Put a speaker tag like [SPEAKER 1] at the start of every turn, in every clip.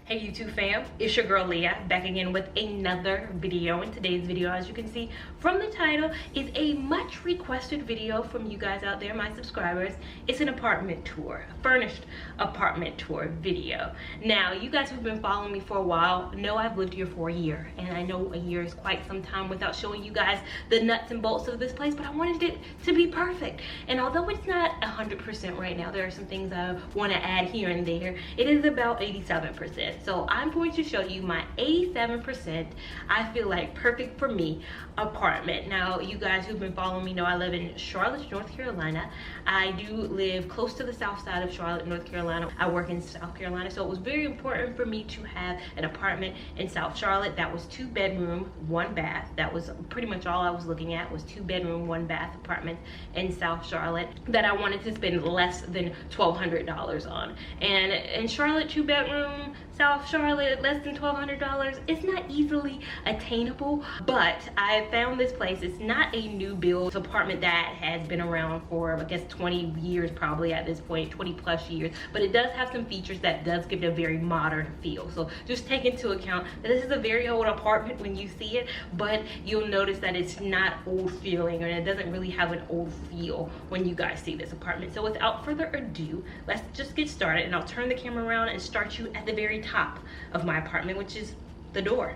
[SPEAKER 1] Hey YouTube fam, it's your girl Leah back again with another video. In today's video, as you can see from the title, is a much requested video from you guys out there, my subscribers. It's an apartment tour, a furnished apartment tour video. Now, you guys who've been following me for a while know I've lived here for a year, and I know a year is quite some time without showing you guys the nuts and bolts of this place, but I wanted it to be perfect. And although it's not 100% right now, there are some things I want to add here and there. It is about 87%. So I'm going to show you my 87%, I feel like perfect for me, apartment. Now, you guys who've been following me know I live in Charlotte, North Carolina. I do live close to the south side of Charlotte, North Carolina. I work in South Carolina, so it was very important for me to have an apartment in South Charlotte that was 2-bedroom, 1 bath. That was pretty much all I was looking at, was 2-bedroom, 1 bath apartment in South Charlotte that I wanted to spend less than $1,200 on. And in Charlotte, 2-bedroom, South Charlotte, less than $1,200. It's not easily attainable, but I found this place. It's not a new build. It's an apartment that has been around for, I guess, 20 years probably at this point, 20 plus years, but it does have some features that does give it a very modern feel. So just take into account that this is a very old apartment when you see it, but you'll notice that it's not old feeling, and it doesn't really have an old feel when you guys see this apartment. So without further ado, let's just get started, and I'll turn the camera around and start you at the very top of my apartment, which is the door.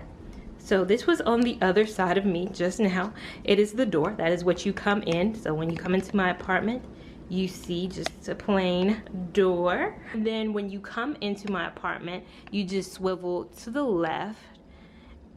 [SPEAKER 1] So this was on the other side of me just now. It is the door. That is what you come in. So when you come into my apartment, you see just a plain door. And then when you come into my apartment, you just swivel to the left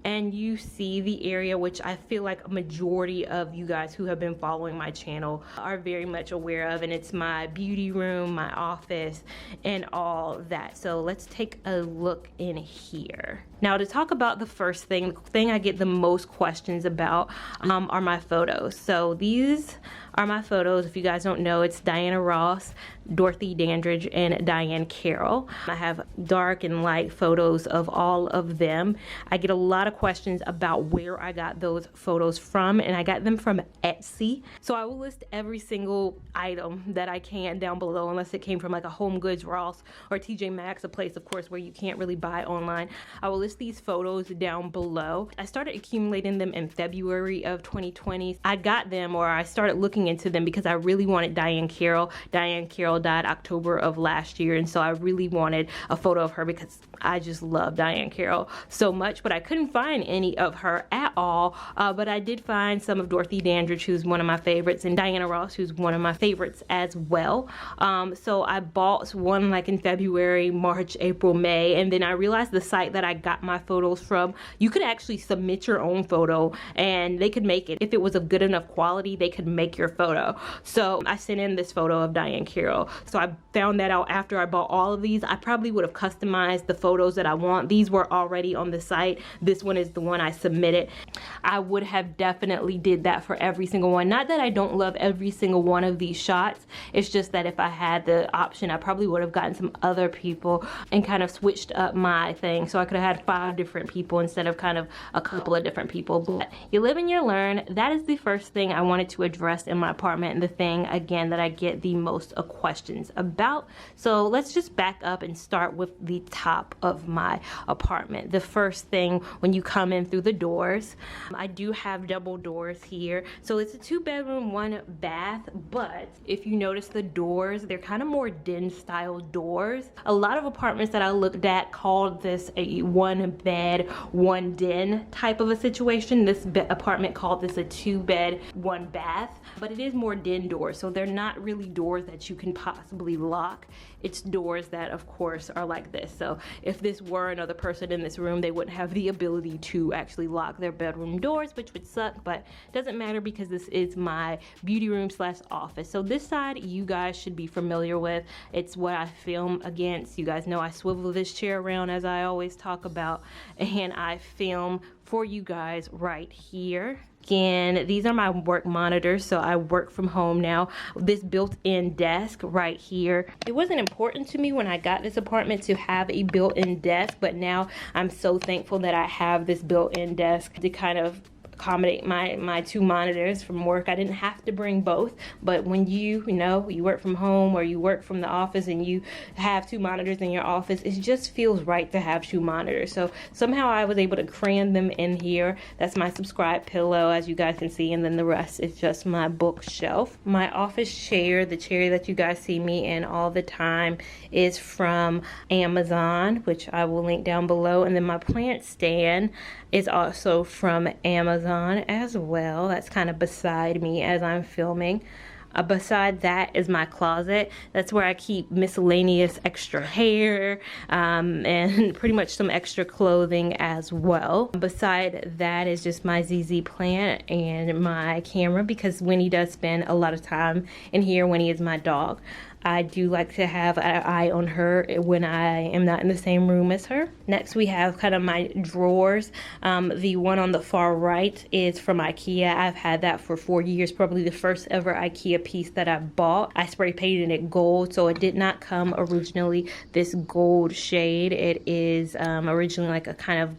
[SPEAKER 1] and you see the area, which I feel like a majority of you guys who have been following my channel are very much aware of, and it's my beauty room, my office, and all that. So let's take a look in here. Now, to talk about the first thing, the thing I get the most questions about are my photos. So these are my photos. If you guys don't know, it's Diana Ross, Dorothy Dandridge, and Diane Carroll. I have dark and light photos of all of them. I get a lot of questions about where I got those photos from, and I got them from Etsy. So I will list every single item that I can down below, unless it came from like a HomeGoods, Ross, or TJ Maxx, a place, of course, where you can't really buy online. I will list these photos down below. I started accumulating them in February of 2020. I got them, or I started looking into them because I really wanted Diane Carroll. Diane Carroll died October of last year, and so I really wanted a photo of her because I just love Diane Carroll so much, but I couldn't find any of her at all. But I did find some of Dorothy Dandridge, who's one of my favorites, and Diana Ross, who's one of my favorites as well. So I bought one like in February, March, April, May, and then I realized the site that I got my photos from, you could actually submit your own photo and they could make it. If it was of good enough quality, they could make your photo. So I sent in this photo of Diane Carroll. So I found that out after I bought all of these. I probably would have customized the photos that I want. These were already on the site. This one is the one I submitted. I would have definitely did that for every single one. Not that I don't love every single one of these shots. It's just that if I had the option, I probably would have gotten some other people and kind of switched up my thing. So I could have had 5 different people instead of kind of a couple of different people. But you live and you learn. That is the first thing I wanted to address in my apartment, and the thing again that I get the most questions about. So let's just back up and start with the top of my apartment. The first thing when you come in through the doors, I do have double doors here. So it's a 2-bedroom, 1 bath, but if you notice the doors, they're kind of more den style doors. A lot of apartments that I looked at called this a 1 bed, 1 den type of a situation. This apartment called this a 2-bed, 1 bath, but it is more den doors. So they're not really doors that you can possibly lock. It's doors that, of course, are like this. So if this were another person in this room, they wouldn't have the ability to actually lock their bedroom doors, which would suck, but it doesn't matter because this is my beauty room slash office. So this side you guys should be familiar with. It's what I film against. You guys know I swivel this chair around, as I always talk about, and I film for you guys right here. Again, these are my work monitors, so I work from home now. This built-in desk right here. It wasn't important to me when I got this apartment to have a built-in desk, but now I'm so thankful that I have this built-in desk to kind of accommodate my two monitors from work. I didn't have to bring both, but when you work from home or you work from the office and you have two monitors in your office, it just feels right to have two monitors. So somehow I was able to cram them in here. That's my subscribe pillow, as you guys can see, and then the rest is just my bookshelf. My office chair, the chair that you guys see me in all the time, is from Amazon, which I will link down below. And then my plant stand is also from Amazon as well. That's kind of beside me as I'm filming. Beside that is my closet. That's where I keep miscellaneous extra hair and pretty much some extra clothing as well. Beside that is just my ZZ plant and my camera, because Winnie does spend a lot of time in here. Winnie is my dog. I do like to have an eye on her when I am not in the same room as her. Next we have kind of my drawers. The one on the far right is from IKEA. I've had that for 4 years, probably the first ever IKEA piece that I bought. I spray painted it gold, so it did not come originally this gold shade. It is originally like a kind of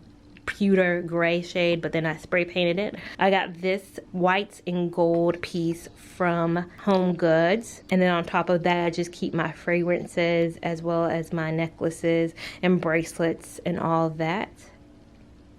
[SPEAKER 1] pewter gray shade, but then I spray painted it. I got this white and gold piece from HomeGoods, and then on top of that I just keep my fragrances as well as my necklaces and bracelets and all that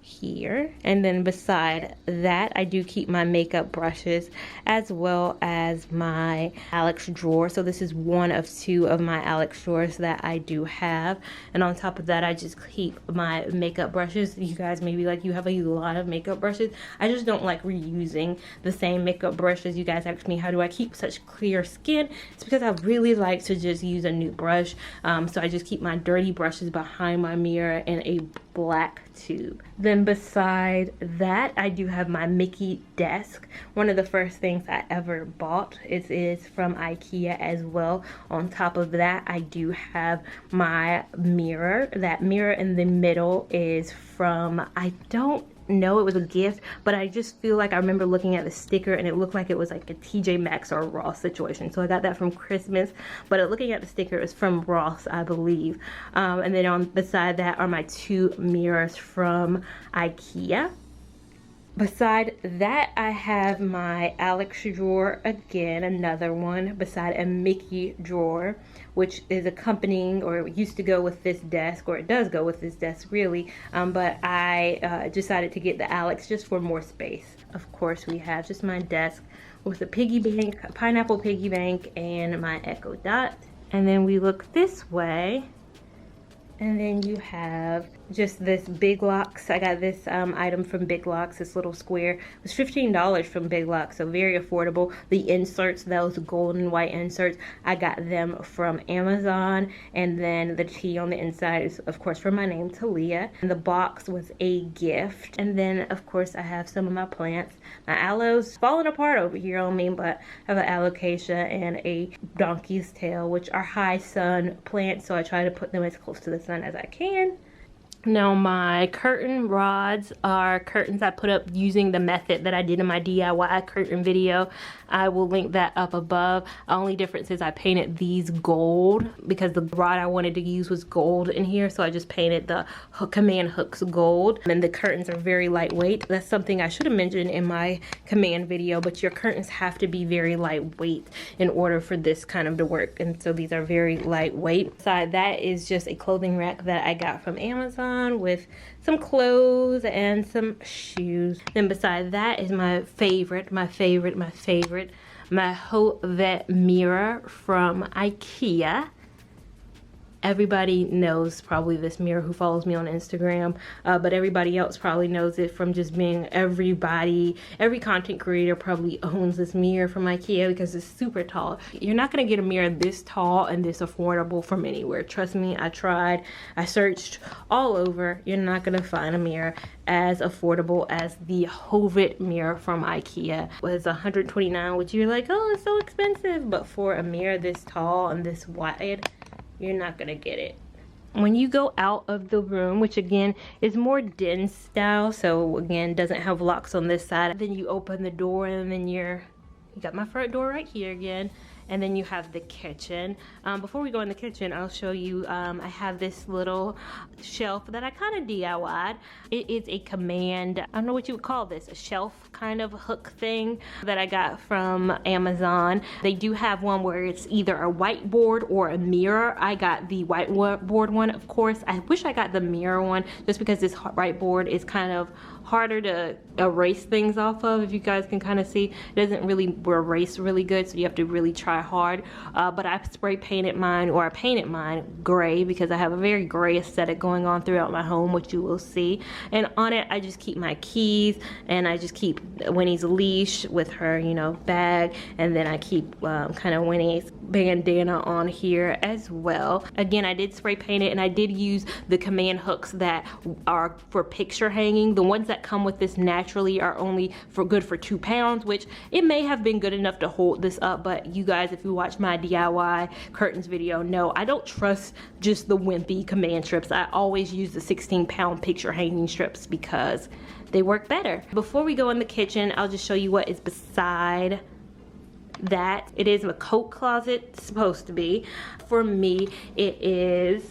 [SPEAKER 1] here. And then beside that I do keep my makeup brushes as well as my Alex drawer. So this is one of two of my Alex drawers that I do have. And on top of that I just keep my makeup brushes. You guys may be like, you have a lot of makeup brushes. I just don't like reusing the same makeup brushes. You guys ask me, how do I keep such clear skin? It's because I really like to just use a new brush. So I just keep my dirty brushes behind my mirror in a black tube. Then beside that I do have my Mickey desk. One of the first things I ever bought. It is from IKEA as well. On top of that I do have my mirror. That mirror in the middle is from, I don't know, it was a gift, but I just feel like I remember looking at the sticker and it looked like it was like a TJ Maxx or a Ross situation. So I got that from Christmas, but looking at the sticker, it was from Ross, I believe. And then on beside that are my two mirrors from IKEA. Beside that I have my Alex drawer, again another one, beside a Mickey drawer, which is accompanying, or it used to go with this desk, or it does go with this desk really, but I decided to get the Alex just for more space. Of course we have just my desk with a piggy bank, a pineapple piggy bank, and my Echo Dot. And then we look this way, and then you have just this Big Lots. I got this item from Big Lots, this little square. It was $15 from Big Lots, so very affordable. The inserts, those gold and white inserts, I got them from Amazon. And then the T on the inside is of course from my name, Talia. And the box was a gift. And then of course I have some of my plants. My aloes falling apart over here on me, but I have an alocasia and a donkey's tail, which are high sun plants, so I try to put them as close to the sun as I can. Now my curtain rods are curtains I put up using the method that I did in my DIY curtain video. I will link that up above. The only difference is I painted these gold because the rod I wanted to use was gold in here, so I just painted the command hooks gold. And the curtains are very lightweight. That's something I should have mentioned in my command video, but your curtains have to be very lightweight in order for this kind of to work. And so these are very lightweight. Beside that is just a clothing rack that I got from Amazon with some clothes and some shoes. Then beside that is my favorite, my Hovet mirror from IKEA. Everybody knows probably this mirror who follows me on Instagram, but everybody else probably knows it from just being every content creator probably owns this mirror from IKEA because it's super tall. You're not gonna get a mirror this tall and this affordable from anywhere. Trust me, I tried. I searched all over. You're not gonna find a mirror as affordable as the Hovet mirror from IKEA. It was $129, which you're like, oh, it's so expensive, but for a mirror this tall and this wide, you're not gonna get it. When you go out of the room, which again is more den style, so again doesn't have locks on this side, then you open the door and then you got my front door right here again, and then you have the kitchen. Before we go in the kitchen, I'll show you, I have this little shelf that I kind of DIY'd. It is a command, I don't know what you would call this, a shelf kind of hook thing that I got from Amazon. They do have one where it's either a whiteboard or a mirror. I got the whiteboard one, of course. I wish I got the mirror one just because this whiteboard is kind of harder to erase things off of. If you guys can kind of see, it doesn't really erase really good, so you have to really try hard. But I spray painted mine, or I painted mine gray, because I have a very gray aesthetic going on throughout my home, which you will see. And on it, I just keep my keys, and I just keep Winnie's leash with her, you know, bag, and then I keep kind of Winnie's bandana on here as well. Again, I did spray paint it, and I did use the command hooks that are for picture hanging. The ones that come with this naturally are only good for 2 pounds, which it may have been good enough to hold this up, but you guys, if you watch my DIY curtains video, know I don't trust just the wimpy command strips. I always use the 16-pound picture hanging strips because they work better. Before we go in the kitchen, I'll just show you what is beside that. It is a coat closet, it's supposed to be. For me, it is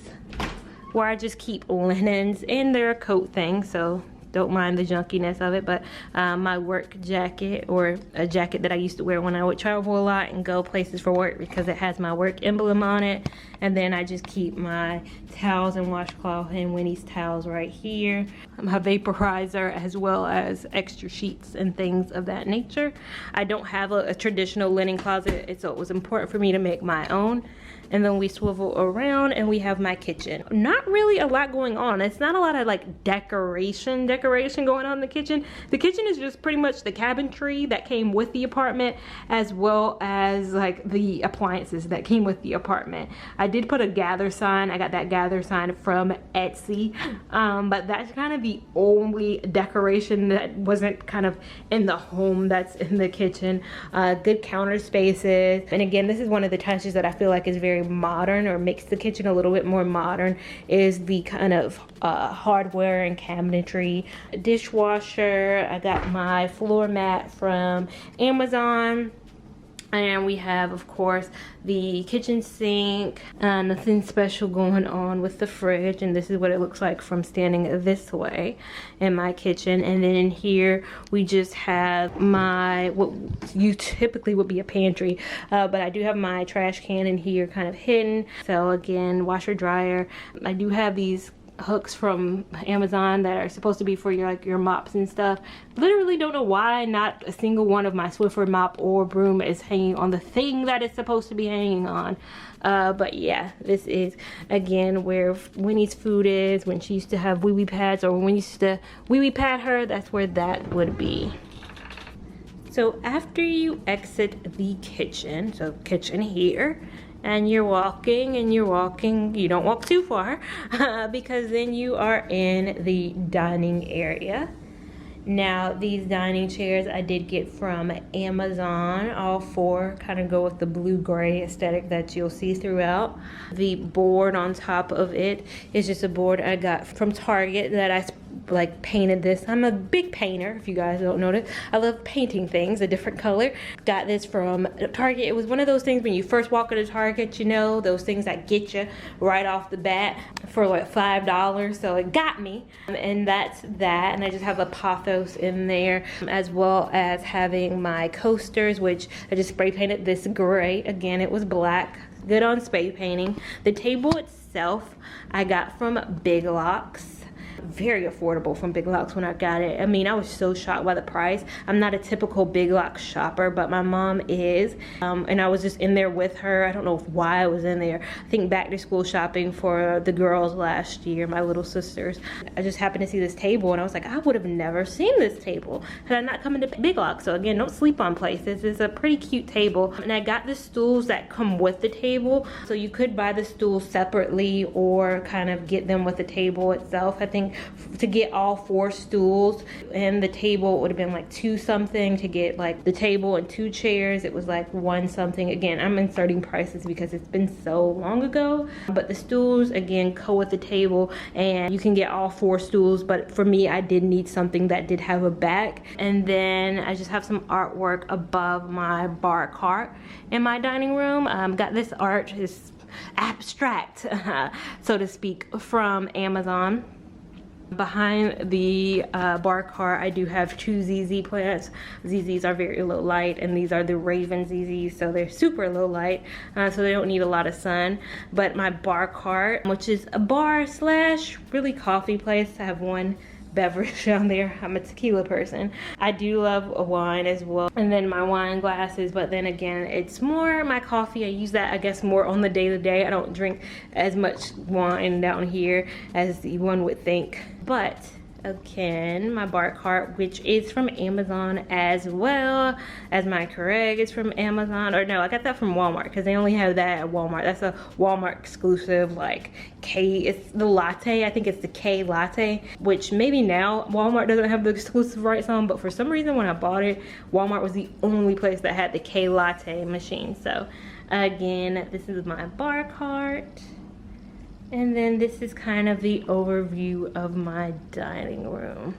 [SPEAKER 1] where I just keep linens in their coat thing, so don't mind the junkiness of it. But my work jacket, or a jacket that I used to wear when I would travel a lot and go places for work, because it has my work emblem on it. And then I just keep my towels and washcloth and Winnie's towels right here, my vaporizer, as well as extra sheets and things of that nature. I don't have a traditional linen closet, so it was important for me to make my own. And then we swivel around and we have my kitchen. Not really a lot going on. It's not a lot of like decoration going on in the kitchen. The kitchen is just pretty much the cabinetry that came with the apartment, as well as like the appliances that came with the apartment. I did put a gather sign. I got that gather sign from Etsy, but that's kind of the only decoration that wasn't kind of in the home that's in the kitchen. Good counter spaces. And again, this is one of the touches that I feel like is very modern, or makes the kitchen a little bit more modern, is the kind of hardware and cabinetry. Dishwasher. I got my floor mat from Amazon. And we have, of course, the kitchen sink. Nothing special going on with the fridge, and this is what it looks like from standing this way in my kitchen. And then in here we just have my, what you typically would be a pantry, but I do have my trash can in here kind of hidden. So again, washer dryer. I do have these hooks from Amazon that are supposed to be for your, like, your mops and stuff. Literally don't know why not a single one of my Swiffer mop or broom is hanging on the thing that it's supposed to be hanging on. But yeah, this is again where Winnie's food is. When she used to have wee-wee pads, or when we used to wee-wee pad her, that's where that would be. So after you exit the kitchen, so kitchen here, and you're walking and you're walking, you don't walk too far, because then you are in the dining area. Now, these dining chairs I did get from Amazon. All four kind of go with the blue-gray aesthetic that you'll see throughout. The board on top of it is just a board I got from Target that I like painted this. I'm a big painter, if you guys don't notice. I love painting things a different color. Got this from Target. It was one of those things when you first walk into Target, you know, those things that get you right off the bat for like $5. So it got me, and that's that. And I just have a pothos in there, as well as having my coasters, which I just spray painted this gray. Again, it was black. Good on spray painting. The table itself I got from Big Lots. Very affordable from Big Lots when I got it. I mean, I was so shocked by the price. I'm not a typical Big Lots shopper, but my mom is, and I was just in there with her. I don't know why I was in there. I think back to school shopping for the girls last year, my little sisters. I just happened to see this table, and I was like, I would have never seen this table had I not come into Big Lots. So again, don't sleep on places. It's a pretty cute table, and I got the stools that come with the table, so you could buy the stools separately or kind of get them with the table itself. I think something to get all 4 stools, and the table would have been like 2 something to get like the table and 2 chairs. It was like 1 something. Again, I'm inserting prices because it's been so long ago, but the stools again go with the table, and you can get all 4 stools, but for me I did need something that did have a back. And then I just have some artwork above my bar cart in my dining room. Got this art, is abstract so to speak, from Amazon. Behind the bar cart, I do have 2 ZZ plants. ZZs are very low light, and these are the Raven ZZs, so they're super low light, so they don't need a lot of sun. But my bar cart, which is a bar slash really coffee place, I have 1 beverage down there. I'm a tequila person. I do love a wine as well, and then my wine glasses, but then again it's more my coffee. I use that I guess more on the day-to-day. I don't drink as much wine down here as one would think. But again, my bar cart, which is from Amazon, as well as my Keurig is from Amazon. Or no, I got that from Walmart because they only have that at Walmart. That's a Walmart exclusive, like K, it's the latte. I think it's the K latte, which maybe now Walmart doesn't have the exclusive rights on, but for some reason when I bought it, Walmart was the only place that had the K latte machine. So again, this is my bar cart. And then this is kind of the overview of my dining room.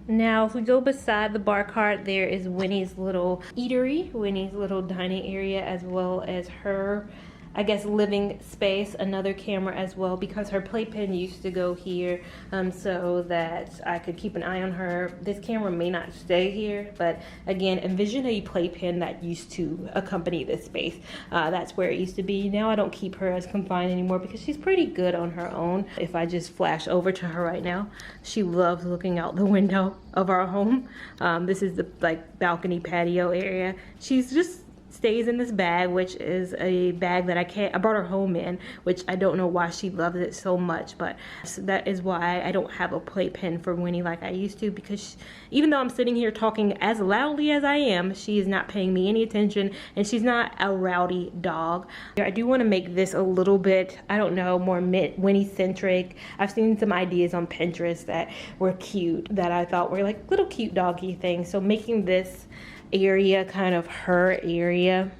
[SPEAKER 1] Now, if we go beside the bar cart, there is Winnie's little eatery, Winnie's little dining area, as well as her, I guess, living space. Another camera as well, because her playpen used to go here, so that I could keep an eye on her. This camera may not stay here, but again, envision a playpen that used to accompany this space. That's where it used to be. Now I don't keep her as confined anymore because she's pretty good on her own. If I just flash over to her right now, she loves looking out the window of our home. This is the like balcony patio area. She's just stays in this bag, which is a bag that I brought her home in, which I don't know why she loves it so much, but that is why I don't have a playpen for Winnie like I used to, because even though I'm sitting here talking as loudly as I am, she is not paying me any attention, and she's not a rowdy dog. I do want to make this a little bit, I don't know, more Winnie centric. I've seen some ideas on Pinterest that were cute, that I thought were like little cute doggy things, so making this area kind of her area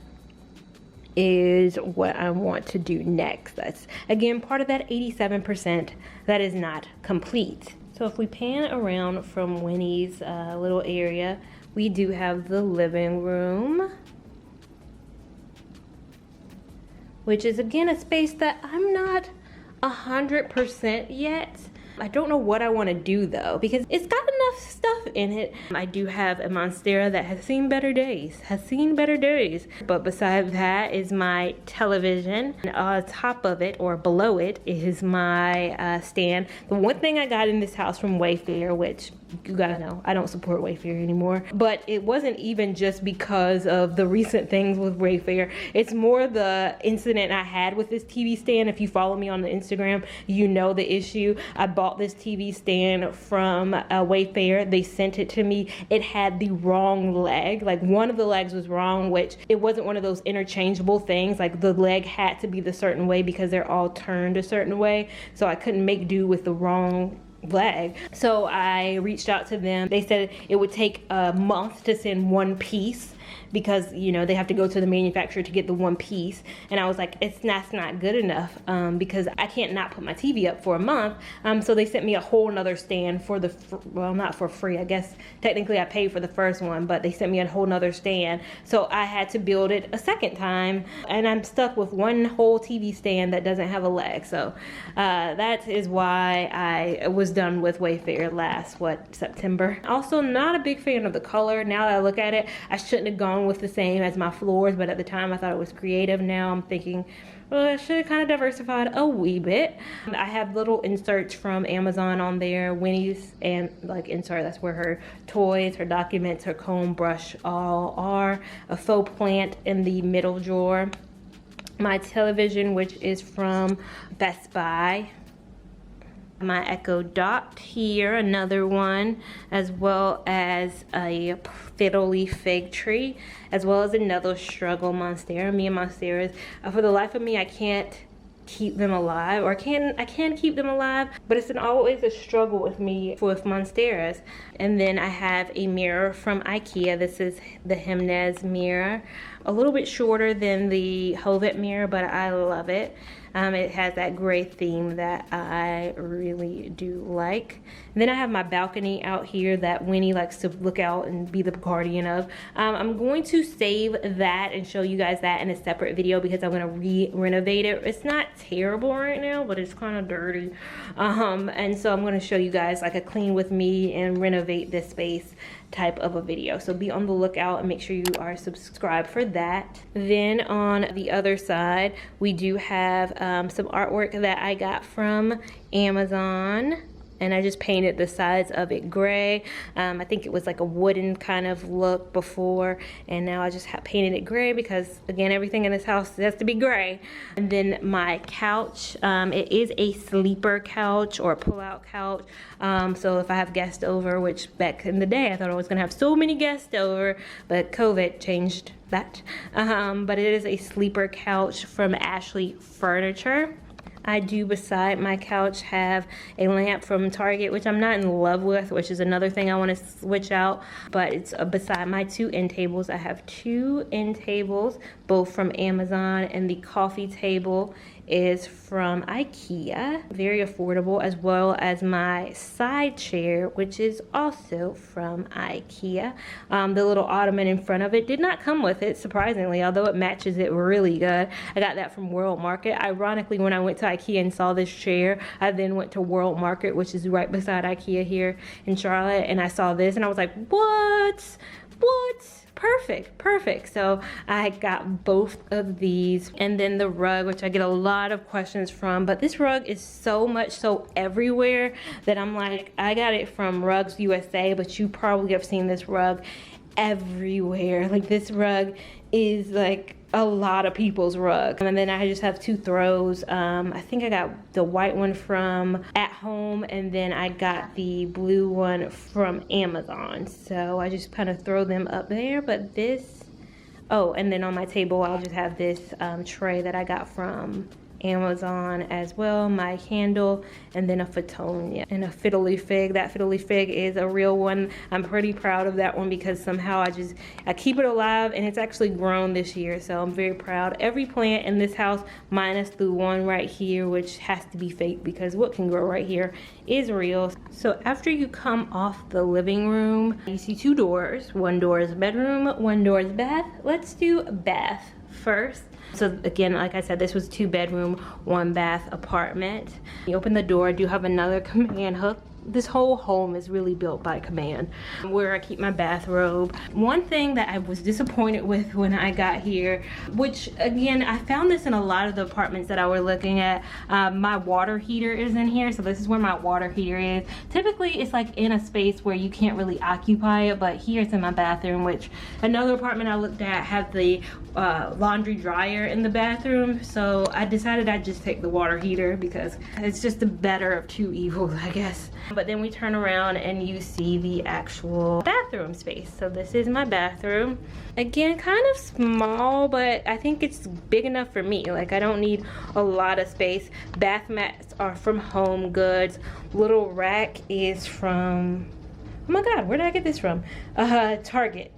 [SPEAKER 1] is what I want to do next. That's again part of that 87% that is not complete. So if we pan around from Winnie's little area, we do have the living room, which is again a space that I'm not 100% yet. I don't know what I want to do though, because it's got enough stuff in it. I do have a Monstera that has seen better days, But beside that is my television. And on top of it, or below it, is my stand. The one thing I got in this house from Wayfair, which you guys know I don't support Wayfair anymore, but it wasn't even just because of the recent things with Wayfair. It's more the incident I had with this TV stand. If you follow me on the Instagram, you know the issue. I bought this TV stand from Wayfair. They sent it to me. It had the wrong leg. Like one of the legs was wrong, which it wasn't one of those interchangeable things. Like the leg had to be the certain way because they're all turned a certain way. So I couldn't make do with the wrong leg. So I reached out to them. They said it would take a month to send one piece, because you know they have to go to the manufacturer to get the one piece. And I was like, that's not good enough, because I can't not put my TV up for a month. So they sent me a whole nother stand for the well, not for free, I guess technically I paid for the first one, but they sent me a whole nother stand, so I had to build it a second time, and I'm stuck with one whole TV stand that doesn't have a leg. So that is why I was done with Wayfair last September. Also not a big fan of the color. Now that I look at it, I shouldn't have gone with the same as my floors, but at the time I thought it was creative. Now I'm thinking, well, I should have kind of diversified a wee bit. I have little inserts from Amazon on there, Winnie's, and like insert, that's where her toys, her documents, her comb, brush all are. A faux plant in the middle drawer. My television, which is from Best Buy. My Echo Dot here, another one, as well as a fiddle leaf fig tree, as well as another struggle Monstera. Me and Monsteras, for the life of me, I can't keep them alive, or I can keep them alive, but it's always a struggle with me with monsteras. And then I have a mirror from IKEA. This is the HomeGoods mirror, a little bit shorter than the HomeGoods mirror, but I love it. It has that gray theme that I really do like. And then I have my balcony out here that Winnie likes to look out and be the guardian of. I'm going to save that and show you guys that in a separate video because I'm gonna renovate it. It's not terrible right now, but it's kind of dirty. And so I'm gonna show you guys like a clean with me and renovate this space type of a video. So be on the lookout and make sure you are subscribed for that. Then on the other side, we do have some artwork that I got from Amazon. And I just painted the sides of it gray. I think it was like a wooden kind of look before, and now I just painted it gray because, again, everything in this house has to be gray. And then my couch, it is a sleeper couch or a pull-out couch. So if I have guests over, which back in the day I thought I was gonna have so many guests over, but COVID changed that. But it is a sleeper couch from Ashley Furniture. I do, beside my couch, have a lamp from Target, which I'm not in love with, which is another thing I want to switch out. But it's beside my two end tables. I have two end tables, both from Amazon, and the coffee table is from IKEA, very affordable, as well as my side chair, which is also from IKEA. The little ottoman in front of it did not come with it, surprisingly, although it matches it really good. I got that from World Market. Ironically, when I went to IKEA and saw this chair, I then went to World Market, which is right beside IKEA here in Charlotte, and I saw this and I was like, what? Perfect. So I got both of these. And then the rug, which I get a lot of questions from, but this rug is so much so everywhere that I'm like, I got it from Rugs USA, but you probably have seen this rug everywhere. Like, this rug is like a lot of people's rug. And then I just have two throws. I think I got the white one from At Home, and then I got the blue one from Amazon. So I just kind of throw them up there. But this, oh, and then on my table I'll just have this tray that I got from Amazon as well, my candle, and then a Fatonia and a fiddly fig. That fiddly fig is a real one. I'm pretty proud of that one because somehow I keep it alive, and it's actually grown this year, so I'm very proud. Every plant in this house, minus the one right here, which has to be fake because what can grow right here is real. So after you come off the living room, you see two doors. One door is bedroom, one door is bath. Let's do bath first. So again, like I said, this was 2-bedroom, 1-bath apartment. You open the door, I do have another command hook. This whole home is really built by command, where I keep my bathrobe. One thing that I was disappointed with when I got here, which again, I found this in a lot of the apartments that I was looking at, my water heater is in here. So this is where my water heater is. Typically it's like in a space where you can't really occupy it, but here it's in my bathroom, which another apartment I looked at had the laundry dryer in the bathroom. So I decided I'd just take the water heater because it's just the better of two evils, I guess. But then we turn around and you see the actual bathroom space. So this is my bathroom. Again, kind of small, but I think it's big enough for me. Like, I don't need a lot of space. Bath mats are from HomeGoods. Little rack is from, oh my God, where did I get this from? Target,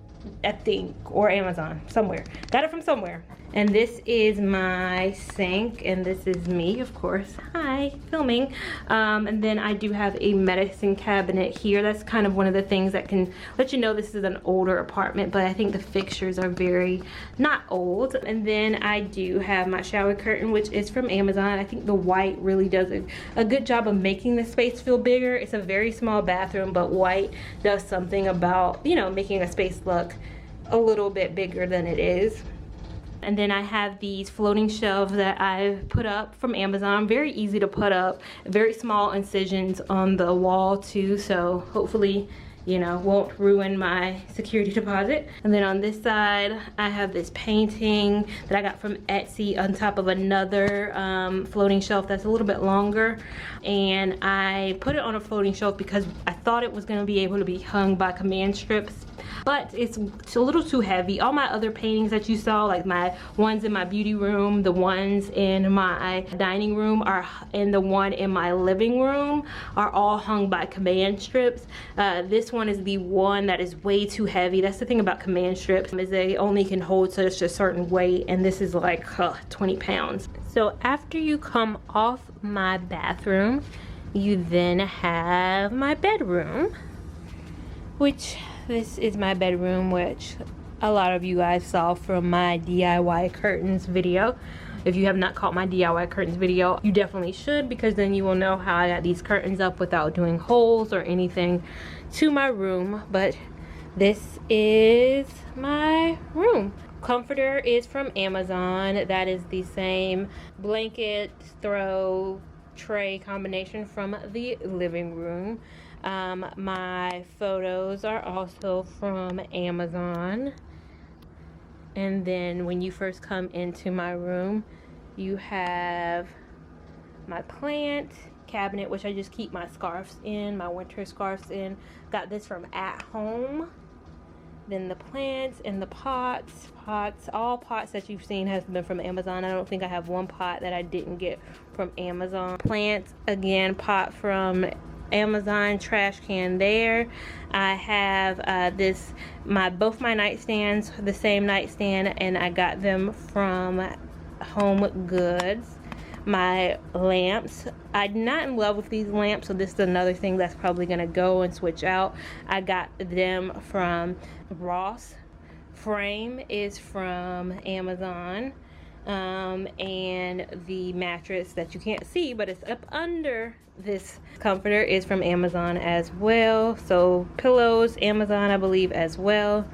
[SPEAKER 1] I think, or Amazon, somewhere. Got it from somewhere. And this is my sink, and this is me, of course. Hi, filming. And then I do have a medicine cabinet here. That's kind of one of the things that can let you know this is an older apartment, but I think the fixtures are very not old. And then I do have my shower curtain, which is from Amazon. I think the white really does a good job of making the space feel bigger. It's a very small bathroom, but white does something about, you know, making a space look a little bit bigger than it is. And then I have these floating shelves that I put up from Amazon. Very easy to put up. Very small incisions on the wall too, so hopefully you know, won't ruin my security deposit. And then on this side, I have this painting that I got from Etsy on top of another floating shelf that's a little bit longer. And I put it on a floating shelf because I thought it was gonna be able to be hung by command strips, but it's a little too heavy. All my other paintings that you saw, like my ones in my beauty room, the ones in my dining room, and the one in my living room are all hung by command strips. This one is the one that is way too heavy. That's the thing about command strips, is they only can hold such a certain weight, and this is like 20 pounds. So after you come off my bathroom, you then have my bedroom, which this is my bedroom, which a lot of you guys saw from my DIY curtains video. If you have not caught my DIY curtains video, you definitely should, because then you will know how I got these curtains up without doing holes or anything to my room. But this is my room. Comforter is from Amazon. That is the same blanket throw tray combination from the living room. My photos are also from Amazon. And then when you first come into my room, you have my plant cabinet, which I just keep my scarves in, my winter scarves in. Got this from At Home. Then the plants and the pots, all pots that you've seen has been from Amazon. I don't think I have one pot that I didn't get from Amazon. Plants, again, pot from Amazon, trash can there. I have both my nightstands, the same nightstand, and I got them from HomeGoods. My lamps, I'm not in love with these lamps, so this is another thing that's probably gonna go and switch out. I got them from Ross. Frame is from Amazon. And the mattress that you can't see, but it's up under this comforter, is from Amazon as well. So pillows, Amazon, I believe, as well,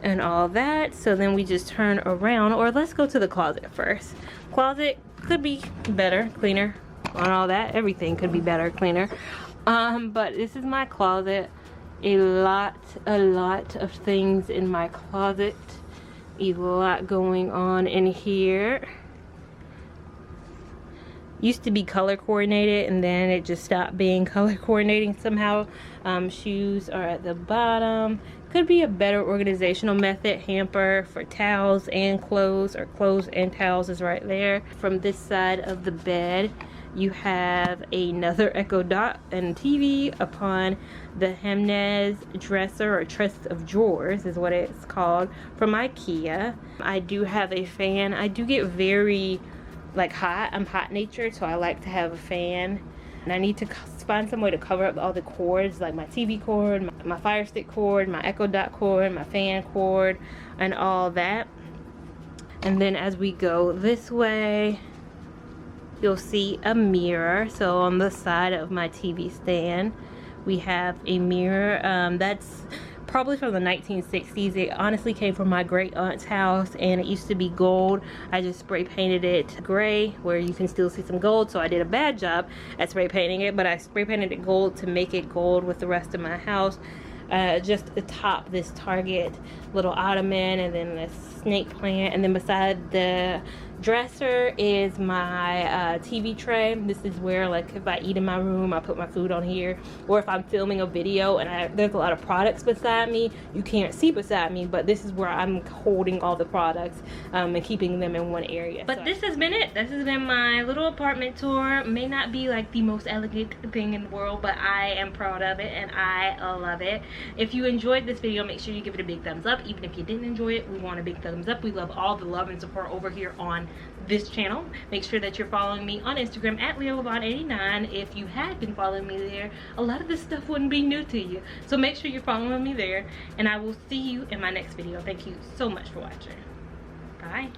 [SPEAKER 1] and all that. So then we just turn around, or let's go to the closet first. Closet could be better, cleaner, on all that. Everything could be better, cleaner. But this is my closet. A lot of things in my closet. A lot going on in here. Used to be color coordinated, and then it just stopped being color coordinating somehow. Shoes are at the bottom. Could be a better organizational method. Hamper for towels and clothes, or clothes and towels is right there. From this side of the bed, you have another Echo Dot and TV upon the Jimenez dresser, or chest of drawers is what it's called, from IKEA. I do have a fan. I do get very hot. I'm hot natured, so I like to have a fan. And I need to find some way to cover up all the cords, like my TV cord, my Fire Stick cord, my Echo Dot cord, my fan cord, and all that. And then as we go this way, you'll see a mirror. So on the side of my TV stand, we have a mirror that's probably from the 1960s. It honestly came from my great aunt's house, and it used to be gold. I just spray painted it gray where you can still see some gold, so I did a bad job at spray painting it, but I spray painted it gold to make it gold with the rest of my house. Just atop this Target little ottoman, and then this snake plant, and then beside the dresser is my TV tray. This is where, like, if I eat in my room, I put my food on here, or if I'm filming a video and there's a lot of products beside me, you can't see beside me, but this is where I'm holding all the products and keeping them in one area. But this has been it. This has been my little apartment tour. May not be like the most elegant thing in the world, but I am proud of it and I love it. If you enjoyed this video, make sure you give it a big thumbs up. Even if you didn't enjoy it, we want a big thumbs up. We love all the love and support over here on this channel. Make sure that you're following me on Instagram at Lavon89. If you had been following me there, a lot of this stuff wouldn't be new to you. So make sure you're following me there, and I will see you in my next video. Thank you so much for watching. Bye.